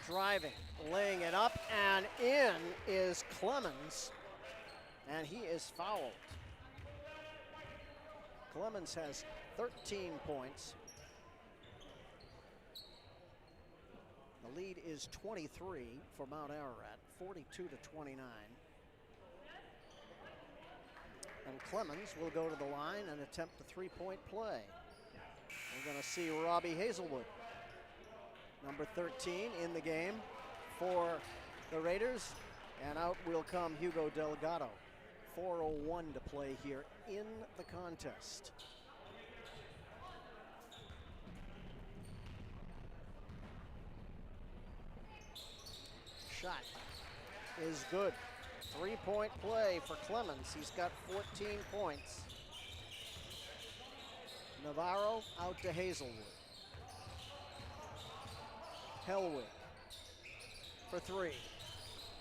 Driving, laying it up, and in is Clemens, and he is fouled. Clemens has 13 points. The lead is 23 for Mount Ararat, 42-29. And Clemens will go to the line and attempt the three-point play. We're going to see Robbie Hazelwood, number 13 in the game for the Raiders. And out will come Hugo Delgado. 4:01 to play here in the contest. Shot is good. Three-point play for Clemens. He's got 14 points. Navarro out to Hazelwood. Hellwig for three.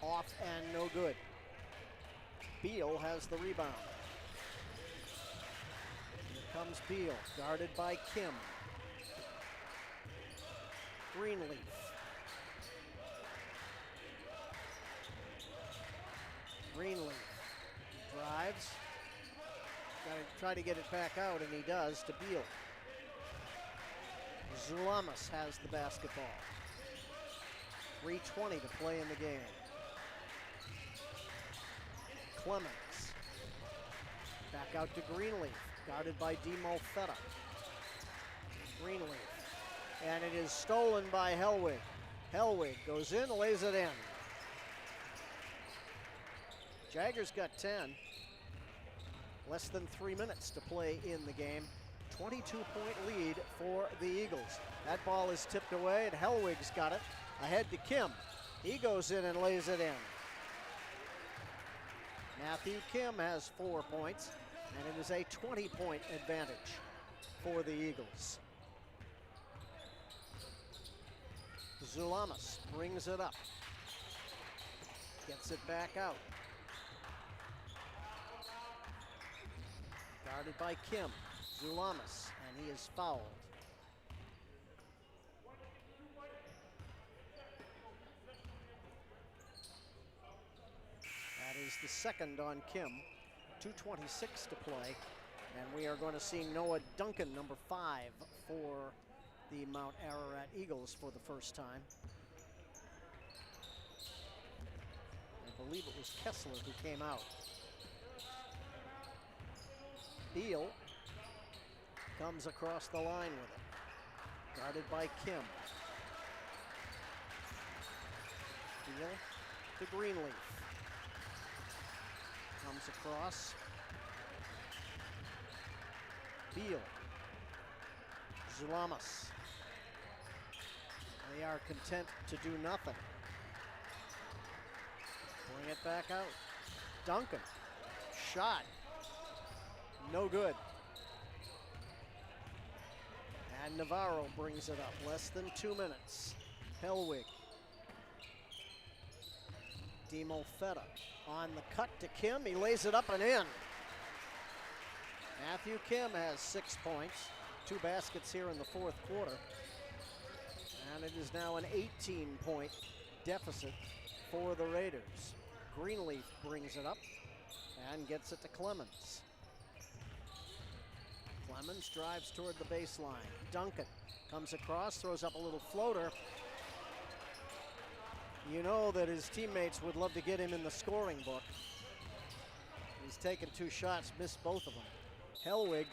Off and no good. Beal has the rebound. Here comes Beal, guarded by Kim. Greenleaf. Greenleaf drives. Got to try to get it back out, and he does to Beal. Zulamas has the basketball. 3:20 to play in the game. Clemens. Back out to Greenleaf, guarded by Demo Feta. Greenleaf. And it is stolen by Hellwig. Hellwig goes in, lays it in. Jaggers got 10. Less than 3 minutes to play in the game. 22-point lead for the Eagles. That ball is tipped away, and Hellwig's got it. Ahead to Kim. He goes in and lays it in. Matthew Kim has 4 points, and it is a 20-point advantage for the Eagles. Zulamas brings it up. Gets it back out. Guarded by Kim. Zulamas, and he is fouled. That is the second on Kim. 2:26 to play. And we are going to see Noah Duncan, number 5, for the Mount Ararat Eagles for the first time. I believe it was Kessler who came out. Beal comes across the line with it. Guarded by Kim. Beal to Greenleaf. Comes across. Beal. Zulamas. They are content to do nothing. Bring it back out. Duncan. Shot. No good. And Navarro brings it up. Less than 2 minutes. Hellwig. DiMolfetta on the cut to Kim. He lays it up and in. Matthew Kim has 6 points. 2 baskets here in the fourth quarter. And it is now an 18-point deficit for the Raiders. Greenleaf brings it up and gets it to Clemens. Clemens drives toward the baseline. Duncan comes across, throws up a little floater. You know that his teammates would love to get him in the scoring book. He's taken 2 shots, missed both of them. Hellwig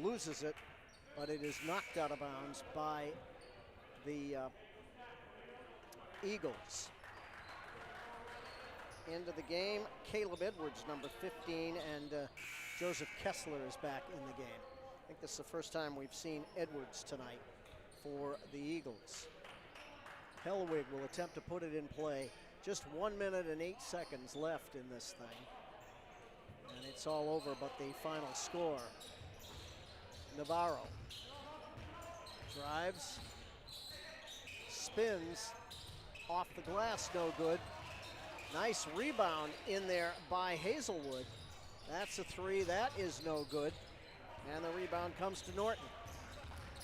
loses it, but it is knocked out of bounds by the Eagles. Into the game, Caleb Edwards, number 15, and Joseph Kessler is back in the game. I think this is the first time we've seen Edwards tonight for the Eagles. Hellwig will attempt to put it in play. Just 1 minute and 8 seconds left in this thing. And it's all over but the final score. Navarro drives, spins, off the glass, no good. Nice rebound in there by Hazelwood. That's a 3, that is no good. And the rebound comes to Norton.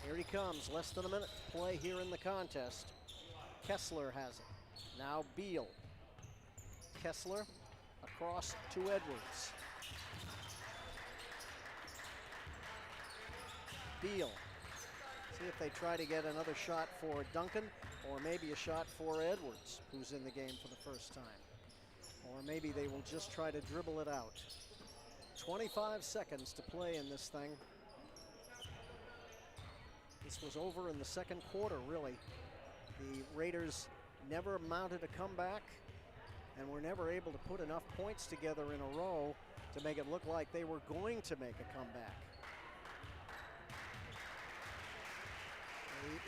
Here he comes, less than a minute to play here in the contest. Kessler has it. Now Beal. Kessler across to Edwards. Beal. See if they try to get another shot for Duncan, or maybe a shot for Edwards, who's in the game for the first time. Or maybe they will just try to dribble it out. 25 seconds to play in this thing. This was over in the second quarter, really. The Raiders never mounted a comeback and were never able to put enough points together in a row to make it look like they were going to make a comeback.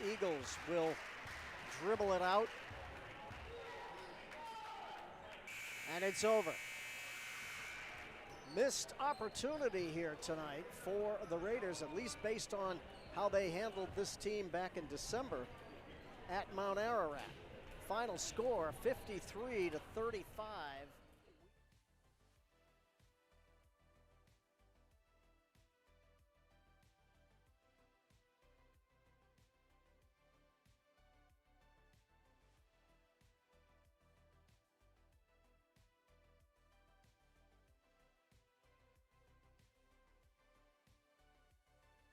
The Eagles will dribble it out. And it's over. Missed opportunity here tonight for the Raiders, at least based on how they handled this team back in December at Mount Ararat. Final score 53-35.